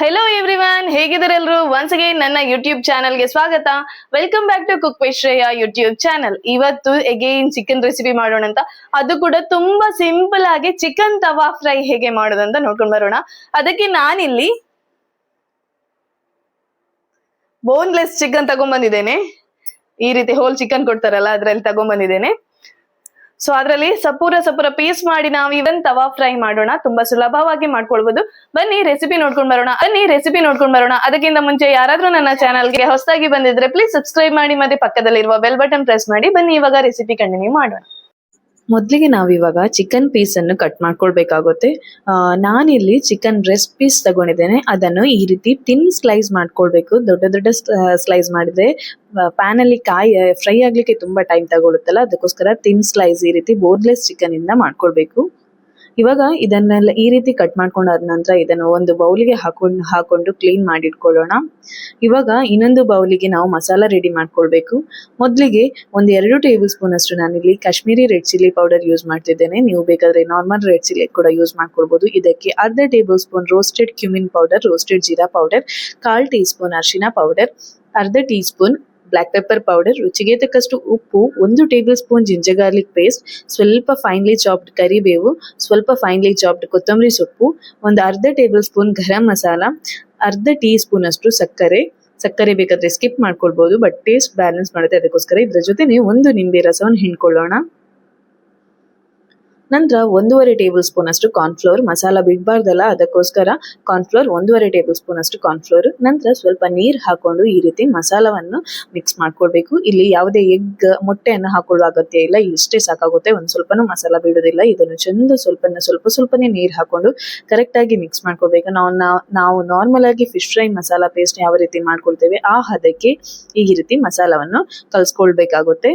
Hello everyone, ಹೇಗಿದ್ದಾರೆ ಎಲ್ರು? Once again ನನ್ನ ಯೂಟ್ಯೂಬ್ ಚಾನಲ್ಗೆ ಸ್ವಾಗತ. Welcome back to cook with Shreya YouTube channel. ಇವತ್ತು ಅಗೈನ್ ಚಿಕನ್ ರೆಸಿಪಿ ಮಾಡೋಣ ಅಂತ, ಅದು ಕೂಡ ತುಂಬಾ ಸಿಂಪಲ್ ಆಗಿ ಚಿಕನ್ ತವಾ ಫ್ರೈ ಹೇಗೆ ಮಾಡೋದಂತ ನೋಡ್ಕೊಂಡ್ ಬರೋಣ. ಅದಕ್ಕೆ ನಾನಿಲ್ಲಿ ಬೋನ್ಲೆಸ್ ಚಿಕನ್ ತಗೊಂಡ್ಬಂದಿದ್ದೇನೆ. ಈ ರೀತಿ ಹೋಲ್ ಚಿಕನ್ ಕೊಡ್ತಾರಲ್ಲ, ಅದ್ರಲ್ಲಿ ತಗೊಂಡ್ಬಂದಿದ್ದೇನೆ. ಸೊ ಅದ್ರಲ್ಲಿ ಸಪೂರ ಪೀಸ್ ಮಾಡಿ ನಾವು ಇವನ್ ತವಾ ಫ್ರೈ ಮಾಡೋಣ. ತುಂಬಾ ಸುಲಭವಾಗಿ ಮಾಡ್ಕೊಳ್ಬಹುದು. ಬನ್ನಿ ರೆಸಿಪಿ ನೋಡ್ಕೊಂಡ್ ಬರೋಣ. ಅದಕ್ಕಿಂತ ಮುಂಚೆ ಯಾರಾದ್ರೂ ನನ್ನ ಚಾನಲ್ಗೆ ಹೊಸದಾಗಿ ಬಂದಿದ್ರೆ ಪ್ಲೀಸ್ ಸಬ್ಸ್ಕ್ರೈಬ್ ಮಾಡಿ, ಮತ್ತೆ ಪಕ್ಕದಲ್ಲಿರುವ ಬೆಲ್ ಬಟನ್ ಪ್ರೆಸ್ ಮಾಡಿ. ಬನ್ನಿ ಇವಾಗ ರೆಸಿಪಿ ಕಂಟಿನ್ಯೂ ಮಾಡೋಣ. ಮೊದಲಿಗೆ ನಾವಿವಾಗ ಚಿಕನ್ ಪೀಸ್ ಅನ್ನು ಕಟ್ ಮಾಡ್ಕೊಳ್ಬೇಕಾಗುತ್ತೆ. ನಾನಿಲ್ಲಿ ಚಿಕನ್ ಬ್ರೆಸ್ಟ್ ಪೀಸ್ ತಗೊಂಡಿದ್ದೇನೆ. ಅದನ್ನು ಈ ರೀತಿ ತಿನ್ ಸ್ಲೈಸ್ ಮಾಡ್ಕೊಳ್ಬೇಕು. ದೊಡ್ಡ ಸ್ಲೈಸ್ ಮಾಡಿದ್ರೆ ಪ್ಯಾನ್ ಅಲ್ಲಿ ಫ್ರೈ ಆಗ್ಲಿಕ್ಕೆ ತುಂಬಾ ಟೈಮ್ ತಗೊಳುತ್ತಲ್ಲ, ಅದಕ್ಕೋಸ್ಕರ ತಿನ್ ಸ್ಲೈಸ್ ಈ ರೀತಿ ಬೋನ್ಲೆಸ್ ಚಿಕನ್ ಇಂದ ಮಾಡ್ಕೊಳ್ಬೇಕು. ಇವಾಗ ಇದನ್ನೆಲ್ಲ ಈ ರೀತಿ ಕಟ್ ಮಾಡ್ಕೊಂಡಾದ ನಂತರ ಇದನ್ನು ಒಂದು ಬೌಲಿಗೆ ಹಾಕೊಂಡು ಕ್ಲೀನ್ ಮಾಡಿ ಇಟ್ಕೊಳ್ಳೋಣ. ಇವಾಗ ಇನ್ನೊಂದು ಬೌಲಿಗೆ ನಾವು ಮಸಾಲ ರೆಡಿ ಮಾಡ್ಕೊಳ್ಬೇಕು. ಮೊದಲಿಗೆ 1-2 ಟೇಬಲ್ ಸ್ಪೂನ್ ಅಷ್ಟು ನಾನಿಲ್ಲಿ Kashmiri red chilli powder use ಮಾಡ್ತಿದ್ದೇನೆ. ನೀವು ಬೇಕಾದ್ರೆ ನಾರ್ಮಲ್ ರೆಡ್ ಚಿಲ್ಲಿ ಕೂಡ ಯೂಸ್ ಮಾಡ್ಕೊಳ್ಬಹುದು. ಇದಕ್ಕೆ 1/2 tablespoon roasted cumin powder, roasted jeera powder, 1/4 teaspoon ಅರಿಶಿನ powder, 1/2 teaspoon black pepper powder, ರುಚಿಗೆ ತಕ್ಕಷ್ಟು ಉಪ್ಪು, 1 tablespoon ginger garlic paste, ಸ್ವಲ್ಪ ಫೈನ್ಲಿ ಚಾಪ್ಡ್ ಕರಿಬೇವು, ಸ್ವಲ್ಪ ಫೈನ್ಲಿ ಚಾಪ್ಡ್ ಕೊತ್ತಂಬರಿ ಸೊಪ್ಪು, 1/2 tablespoon garam masala, 1/2 teaspoon ಅಷ್ಟು ಸಕ್ಕರೆ ಬೇಕಾದ್ರೆ ಸ್ಕಿಪ್ ಮಾಡ್ಕೊಳ್ಬಹುದು, ಬಟ್ ಟೇಸ್ಟ್ ಬ್ಯಾಲೆನ್ಸ್ ಮಾಡುತ್ತೆ, ಅದಕ್ಕೋಸ್ಕರ ಇದ್ರ ಜೊತೆನೆ 1 ನಿಂಬೆ ರಸವನ್ನು ಹಿಂಡ್ಕೊಳ್ಳೋಣ. ನಂತರ 1/2 ಟೇಬಲ್ ಸ್ಪೂನ್ ಅಷ್ಟು ಕಾರ್ನ್ಫ್ಲೋರ್, ಮಸಾಲ ಬಿಡಬಾರ್ದಲ್ಲ, ಅದಕ್ಕೋಸ್ಕರ ಕಾರ್ನ್ಫ್ಲೋರ್ 1/2 ಟೇಬಲ್ ಸ್ಪೂನ್ ಅಷ್ಟು ಕಾರ್ನ್ಫ್ಲೋರ್. ನಂತರ ಸ್ವಲ್ಪ ನೀರು ಹಾಕೊಂಡು ಈ ರೀತಿ ಮಸಾಲವನ್ನು ಮಿಕ್ಸ್ ಮಾಡ್ಕೊಳ್ಬೇಕು. ಇಲ್ಲಿ ಯಾವುದೇ ಮೊಟ್ಟೆಯನ್ನು ಹಾಕೊಳ್ಳುವ ಅಗತ್ಯ ಇಲ್ಲ, ಇಷ್ಟೇ ಸಾಕಾಗುತ್ತೆ. ಒಂದು ಸ್ವಲ್ಪನೂ ಮಸಾಲ ಬಿಡೋದಿಲ್ಲ. ಇದನ್ನು ಚಂದ ಸ್ವಲ್ಪನೇ ನೀರು ಹಾಕೊಂಡು ಕರೆಕ್ಟ್ ಆಗಿ ಮಿಕ್ಸ್ ಮಾಡ್ಕೊಳ್ಬೇಕು. ನಾವು ನಾರ್ಮಲ್ ಆಗಿ ಫಿಶ್ ಫ್ರೈ ಮಸಾಲ ಪೇಸ್ಟ್ ಯಾವ ರೀತಿ ಮಾಡ್ಕೊಳ್ತೇವೆ ಆ ಹದಕ್ಕೆ ಈ ರೀತಿ ಮಸಾಲವನ್ನು ಕಲ್ಸ್ಕೊಳ್ಬೇಕಾಗುತ್ತೆ.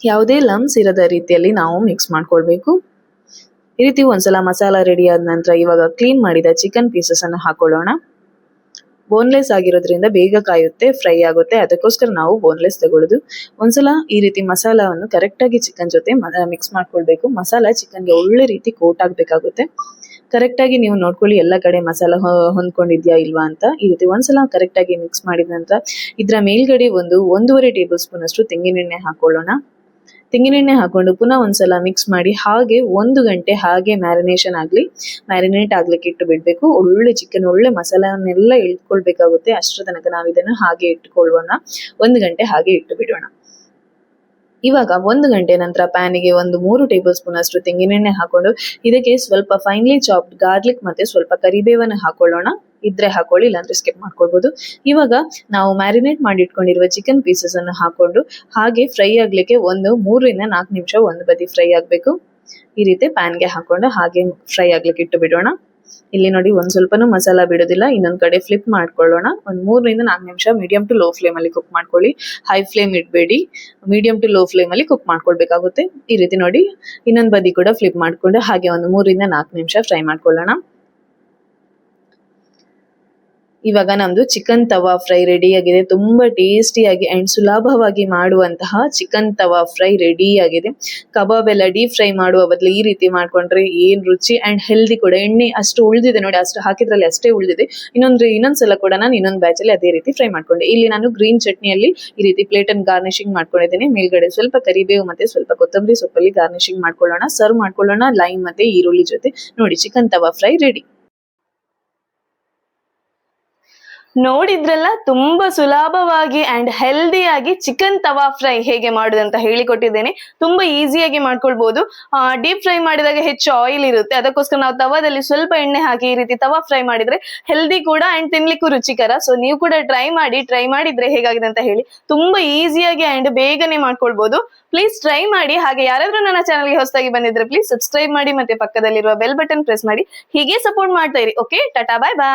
ಯಾವುದೇ ಲಮ್ಸ್ ಇರದ ರೀತಿಯಲ್ಲಿ ನಾವು ಮಿಕ್ಸ್ ಮಾಡ್ಕೊಳ್ಬೇಕು. ಈ ರೀತಿ ಒಂದ್ಸಲ ಮಸಾಲ ರೆಡಿ ಆದ ನಂತರ ಇವಾಗ ಕ್ಲೀನ್ ಮಾಡಿದ ಚಿಕನ್ ಪೀಸಸ್ ಅನ್ನು ಹಾಕೊಳ್ಳೋಣ. ಬೋನ್ಲೆಸ್ ಆಗಿರೋದ್ರಿಂದ ಬೇಗ ಕಾಯುತ್ತೆ, ಫ್ರೈ ಆಗುತ್ತೆ, ಅದಕ್ಕೋಸ್ಕರ ನಾವು ಬೋನ್ಲೆಸ್ ತಗೊಳ್ಳೋದು. ಒಂದ್ಸಲ ಈ ರೀತಿ ಮಸಾಲವನ್ನು ಕರೆಕ್ಟ್ ಆಗಿ ಚಿಕನ್ ಜೊತೆ ಮಿಕ್ಸ್ ಮಾಡ್ಕೊಳ್ಬೇಕು. ಮಸಾಲ ಚಿಕನ್ಗೆ ಒಳ್ಳೆ ರೀತಿ ಕೋಟ್ ಆಗ್ಬೇಕಾಗುತ್ತೆ. ಕರೆಕ್ಟ್ ಆಗಿ ನೀವು ನೋಡ್ಕೊಳ್ಳಿ ಎಲ್ಲ ಕಡೆ ಮಸಾಲ ಹೊಂದ್ಕೊಂಡಿದ್ಯಾ ಇಲ್ವಾ ಅಂತ. ಈ ರೀತಿ ಒಂದ್ಸಲ ಕರೆಕ್ಟ್ ಆಗಿ ಮಿಕ್ಸ್ ಮಾಡಿದ ನಂತರ ಇದರ ಮೇಲ್ಗಡೆ 1.5 ಟೇಬಲ್ ಸ್ಪೂನ್ ಅಷ್ಟು ತೆಂಗಿನೆಣ್ಣೆ ಹಾಕೊಳ್ಳೋಣ. ತೆಂಗಿನೆಣ್ಣೆ ಹಾಕೊಂಡು ಪುನಃ ಒಂದ್ಸಲ ಮಿಕ್ಸ್ ಮಾಡಿ ಹಾಗೆ 1 ಗಂಟೆ ಹಾಗೆ ಮ್ಯಾರಿನೇಟ್ ಆಗ್ಲಿಕ್ಕೆ ಇಟ್ಟು ಬಿಡ್ಬೇಕು. ಒಳ್ಳೆ ಮಸಾಲವನ್ನೆಲ್ಲ ಇಟ್ಕೊಳ್ಬೇಕಾಗುತ್ತೆ. ಅಷ್ಟರ ತನಕ ನಾವು ಇದನ್ನು ಹಾಗೆ ಇಟ್ಕೊಳ್ಳೋಣ. 1 ಗಂಟೆ ಹಾಗೆ ಇಟ್ಟು ಬಿಡೋಣ. ಇವಾಗ 1 ಗಂಟೆ ನಂತರ ಪ್ಯಾನಿಗೆ 3 ಟೇಬಲ್ ಸ್ಪೂನ್ ಅಷ್ಟು ತೆಂಗಿನೆಣ್ಣೆ ಹಾಕೊಂಡು ಇದಕ್ಕೆ ಸ್ವಲ್ಪ ಫೈನ್ಲಿ ಚಾಪ್ಡ್ ಗಾರ್ಲಿಕ್ ಮತ್ತೆ ಸ್ವಲ್ಪ ಕರಿಬೇವನ್ನು ಹಾಕೊಳ್ಳೋಣ. ಇದ್ರೆ ಹಾಕೊಳ್ಳಿ, ಇಲ್ಲಾಂದ್ರೆ ಸ್ಕಿಪ್ ಮಾಡ್ಕೊಳ್ಬಹುದು. ಇವಾಗ ನಾವು ಮ್ಯಾರಿನೇಟ್ ಮಾಡಿ ಇಟ್ಕೊಂಡಿರುವ ಚಿಕನ್ ಪೀಸಸ್ ಅನ್ನು ಹಾಕೊಂಡು ಹಾಗೆ ಫ್ರೈ ಆಗ್ಲಿಕ್ಕೆ 3-4 ನಿಮಿಷ ಒಂದು ಬದಿ ಫ್ರೈ ಆಗ್ಬೇಕು. ಈ ರೀತಿ ಪ್ಯಾನ್ಗೆ ಹಾಕೊಂಡು ಹಾಗೆ ಫ್ರೈ ಆಗ್ಲಿಕ್ಕೆ ಇಟ್ಟು ಬಿಡೋಣ. ಇಲ್ಲಿ ನೋಡಿ ಒಂದ್ ಸ್ವಲ್ಪನೂ ಮಸಾಲ ಬಿಡೋದಿಲ್ಲ. ಇನ್ನೊಂದ್ ಕಡೆ ಫ್ಲಿಪ್ ಮಾಡ್ಕೊಳ್ಳೋಣ. 3-4 ನಿಮಿಷ ಮೀಡಿಯಂ ಟು ಲೋ ಫ್ಲೇಮ್ ಅಲ್ಲಿ ಕುಕ್ ಮಾಡ್ಕೊಳ್ಳಿ. ಹೈ ಫ್ಲೇಮ್ ಇಡಬೇಡಿ, ಮೀಡಿಯಂ ಟು ಲೋ ಫ್ಲೇಮ್ ಅಲ್ಲಿ ಕುಕ್ ಮಾಡ್ಕೊಳ್ಬೇಕಾಗುತ್ತೆ. ಈ ರೀತಿ ನೋಡಿ ಇನ್ನೊಂದ್ ಬದಿ ಕೂಡ ಫ್ಲಿಪ್ ಮಾಡ್ಕೊಂಡು ಹಾಗೆ 3-4 ನಿಮಿಷ ಫ್ರೈ ಮಾಡ್ಕೊಳ್ಳೋಣ. ಇವಾಗ ನಮ್ದು ಚಿಕನ್ ತವಾ ಫ್ರೈ ರೆಡಿ ಆಗಿದೆ. ತುಂಬಾ ಟೇಸ್ಟಿಯಾಗಿ ಅಂಡ್ ಸುಲಭವಾಗಿ ಮಾಡುವಂತಹ ಚಿಕನ್ ತವಾ ಫ್ರೈ ರೆಡಿ ಆಗಿದೆ. ಕಬಾಬ್ ಎಲ್ಲ ಡೀಪ್ ಫ್ರೈ ಮಾಡುವ ಬದಲು ಈ ರೀತಿ ಮಾಡ್ಕೊಂಡ್ರೆ ಏನ್ ರುಚಿ ಅಂಡ್ ಹೆಲ್ದಿ ಕೂಡ. ಎಣ್ಣೆ ಅಷ್ಟು ಉಳಿದಿದೆ ನೋಡಿ, ಅಷ್ಟು ಹಾಕಿದ್ರಲ್ಲಿ ಅಷ್ಟೇ ಉಳಿದಿದೆ. ಇನ್ನೊಂದ್ಸಲ ಕೂಡ ನಾನು ಇನ್ನೊಂದು ಬ್ಯಾಚ್ ಅಲ್ಲಿ ಅದೇ ರೀತಿ ಫ್ರೈ ಮಾಡ್ಕೊಂಡೆ. ಇಲ್ಲಿ ನಾನು ಗ್ರೀನ್ ಚಟ್ನಿಯಲ್ಲಿ ಈ ರೀತಿ ಪ್ಲೇಟ್ ಅನ್ನು ಗಾರ್ನಿಶಿಂಗ್ ಮಾಡ್ಕೊಂಡಿದ್ದೇನೆ. ಮೇಲ್ಗಡೆ ಸ್ವಲ್ಪ ಕರಿಬೇವು ಮತ್ತೆ ಸ್ವಲ್ಪ ಕೊತ್ತಂಬರಿ ಸೊಪ್ಪಲ್ಲಿ ಗಾರ್ನಿಶಿಂಗ್ ಮಾಡ್ಕೊಳ್ಳೋಣ. ಸರ್ವ್ ಮಾಡ್ಕೊಳ್ಳೋಣ ಲೈಮ್ ಮತ್ತೆ ಈರುಳ್ಳಿ ಜೊತೆ. ನೋಡಿ ಚಿಕನ್ ತವಾ ಫ್ರೈ ರೆಡಿ. ನೋಡಿದ್ರಲ್ಲ, ತುಂಬಾ ಸುಲಭವಾಗಿ ಅಂಡ್ ಹೆಲ್ದಿಯಾಗಿ ಚಿಕನ್ ತವಾ ಫ್ರೈ ಹೇಗೆ ಮಾಡುದಂತ ಹೇಳಿಕೊಟ್ಟಿದ್ದೇನೆ. ತುಂಬಾ ಈಸಿಯಾಗಿ ಮಾಡ್ಕೊಳ್ಬಹುದು. ಡೀಪ್ ಫ್ರೈ ಮಾಡಿದಾಗ ಹೆಚ್ಚು ಆಯಿಲ್ ಇರುತ್ತೆ, ಅದಕ್ಕೋಸ್ಕರ ನಾವು ತವಾದಲ್ಲಿ ಸ್ವಲ್ಪ ಎಣ್ಣೆ ಹಾಕಿ ಈ ರೀತಿ ತವಾ ಫ್ರೈ ಮಾಡಿದ್ರೆ ಹೆಲ್ದಿ ಕೂಡ ಅಂಡ್ ತಿನ್ಲಿಕ್ಕೂ ರುಚಿಕರ. ಸೊ ನೀವು ಕೂಡ ಟ್ರೈ ಮಾಡಿದ್ರೆ ಹೇಗಾಗಿದೆ ಅಂತ ಹೇಳಿ. ತುಂಬಾ ಈಸಿಯಾಗಿ ಅಂಡ್ ಬೇಗನೆ ಮಾಡ್ಕೊಳ್ಬಹುದು. ಪ್ಲೀಸ್ ಟ್ರೈ ಮಾಡಿ. ಹಾಗೆ ಯಾರಾದ್ರೂ ನನ್ನ ಚಾನಲ್ಗೆ ಹೊಸದಾಗಿ ಬಂದಿದ್ರೆ ಪ್ಲೀಸ್ ಸಬ್ಸ್ಕ್ರೈಬ್ ಮಾಡಿ, ಮತ್ತೆ ಪಕ್ಕದಲ್ಲಿರುವ ಬೆಲ್ ಬಟನ್ ಪ್ರೆಸ್ ಮಾಡಿ. ಹೀಗೆ ಸಪೋರ್ಟ್ ಮಾಡ್ತಾ ಇರಿ. ಓಕೆ, ಟಾಟಾ, ಬಾಯ್ ಬಾಯ್.